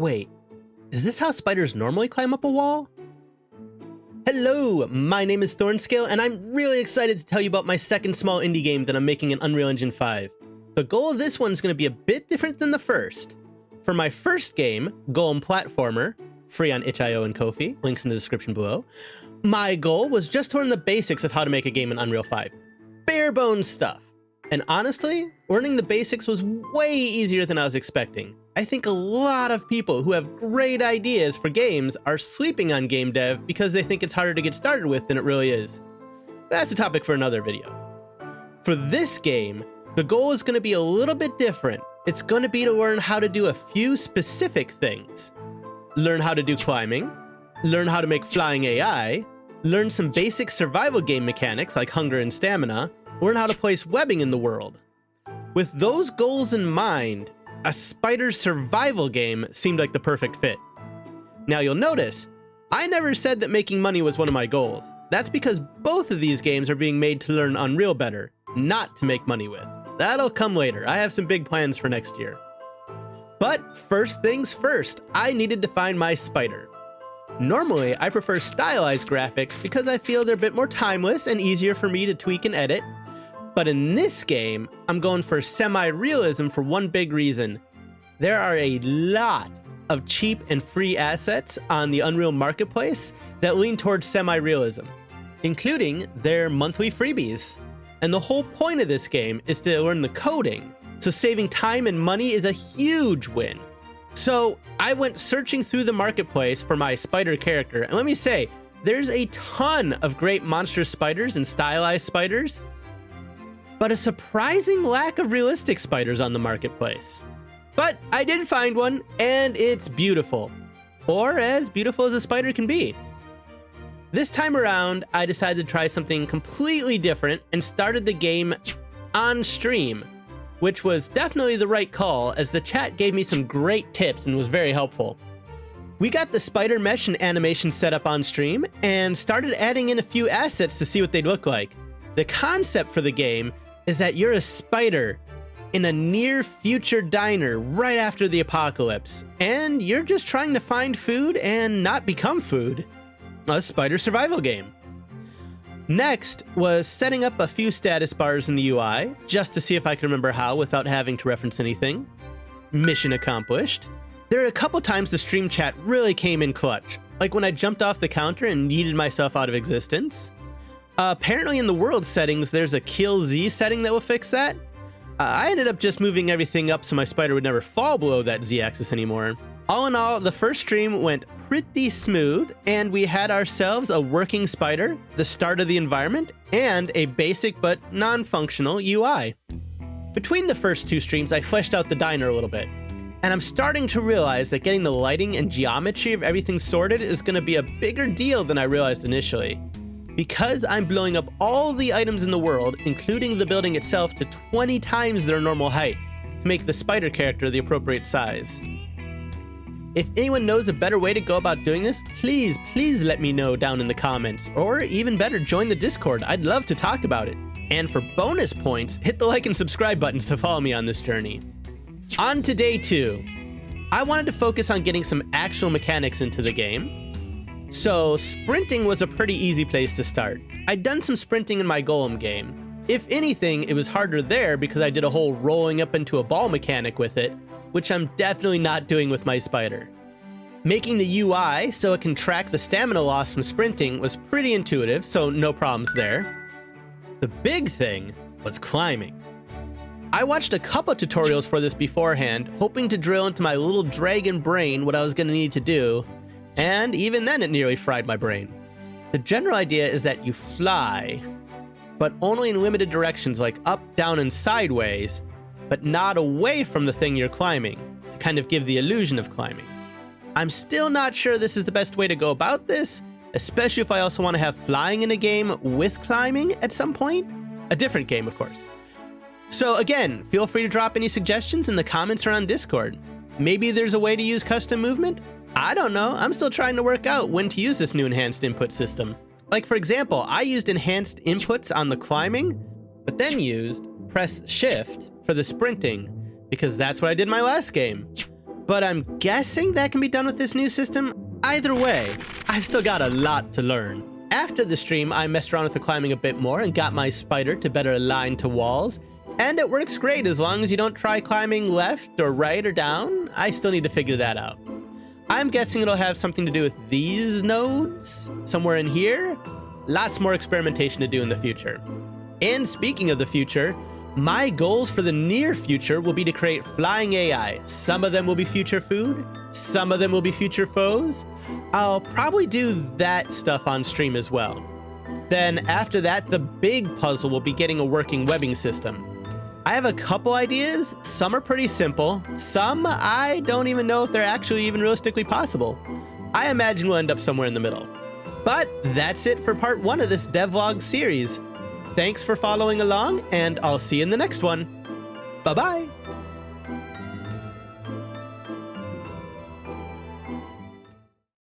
Wait, is this how spiders normally climb up a wall? Hello, my name is Thornscale, and I'm really excited to tell you about my second small indie game that I'm making in Unreal Engine 5. The goal of this one's going to be a bit different than the first. For my first game, Golem Platformer, free on itch.io and Ko-fi, links in the description below, my goal was just to learn the basics of how to make a game in Unreal 5. Bare bones stuff. And honestly, learning the basics was way easier than I was expecting. I think a lot of people who have great ideas for games are sleeping on game dev because they think it's harder to get started with than it really is. But that's a topic for another video. For this game, the goal is going to be a little bit different. It's going to be to learn how to do a few specific things. Learn how to do climbing, learn how to make flying AI, learn some basic survival game mechanics like hunger and stamina, learn how to place webbing in the world. With those goals in mind, a spider survival game seemed like the perfect fit. Now you'll notice, I never said that making money was one of my goals. That's because both of these games are being made to learn Unreal better, not to make money with. That'll come later. I have some big plans for next year. But first things first, I needed to find my spider. Normally, I prefer stylized graphics because I feel they're a bit more timeless and easier for me to tweak and edit. But in this game, I'm going for semi-realism for one big reason. There are a lot of cheap and free assets on the Unreal Marketplace that lean towards semi-realism, including their monthly freebies. And the whole point of this game is to learn the coding, so saving time and money is a huge win. So I went searching through the marketplace for my spider character, and let me say, there's a ton of great monstrous spiders and stylized spiders, but a surprising lack of realistic spiders on the marketplace. But I did find one, and it's beautiful. Or as beautiful as a spider can be. This time around, I decided to try something completely different and started the game on stream, which was definitely the right call as the chat gave me some great tips and was very helpful. We got the spider mesh and animation set up on stream and started adding in a few assets to see what they'd look like. The concept for the game is that you're a spider in a near future diner right after the apocalypse, and you're just trying to find food and not become food. A spider survival game. Next was setting up a few status bars in the UI, just to see if I could remember how without having to reference anything. Mission accomplished. There are a couple times the stream chat really came in clutch, like when I jumped off the counter and yeeted myself out of existence. Apparently in the world settings, there's a kill Z setting that will fix that. I ended up just moving everything up so my spider would never fall below that Z axis anymore. All in all, the first stream went pretty smooth, and we had ourselves a working spider, the start of the environment, and a basic but non-functional UI. Between the first two streams, I fleshed out the diner a little bit, and I'm starting to realize that getting the lighting and geometry of everything sorted is going to be a bigger deal than I realized initially. Because I'm blowing up all the items in the world, including the building itself, to 20 times their normal height, to make the spider character the appropriate size. If anyone knows a better way to go about doing this, please let me know down in the comments, or even better, join the Discord. I'd love to talk about it. And for bonus points, hit the like and subscribe buttons to follow me on this journey. On to day 2. I wanted to focus on getting some actual mechanics into the game. So sprinting was a pretty easy place to start. I'd done some sprinting in my Golem game. If anything, it was harder there because I did a whole rolling up into a ball mechanic with it, which I'm definitely not doing with my spider. Making the UI so it can track the stamina loss from sprinting was pretty intuitive, so no problems there. The big thing was climbing. I watched a couple tutorials for this beforehand, hoping to drill into my little dragon brain what I was going to need to do, and even then it nearly fried my brain. The general idea is that you fly, but only in limited directions like up, down, and sideways, but not away from the thing you're climbing, to kind of give the illusion of climbing. I'm still not sure this is the best way to go about this, especially if I also want to have flying in a game with climbing at some point. A different game, of course. So again, feel free to drop any suggestions in the comments or on Discord. Maybe there's a way to use custom movement? I don't know, I'm still trying to work out when to use this new enhanced input system. Like for example, I used enhanced inputs on the climbing, but then used press shift for the sprinting, because that's what I did in my last game. but I'm guessing that can be done with this new system. Either way, I've still got a lot to learn. After the stream, I messed around with the climbing a bit more and got my spider to better align to walls, and it works great as long as you don't try climbing left or right or down. I still need to figure that out. I'm guessing it'll have something to do with these nodes, somewhere in here. Lots more experimentation to do in the future. And speaking of the future, my goals for the near future will be to create flying AI. Some of them will be future food, some of them will be future foes. I'll probably do that stuff on stream as well. Then after that, the big puzzle will be getting a working webbing system. I have a couple ideas. Some are pretty simple. Some I don't even know if they're actually even realistically possible. I imagine we'll end up somewhere in the middle. But that's it for part 1 of this devlog series. Thanks for following along, and I'll see you in the next one. Bye-bye.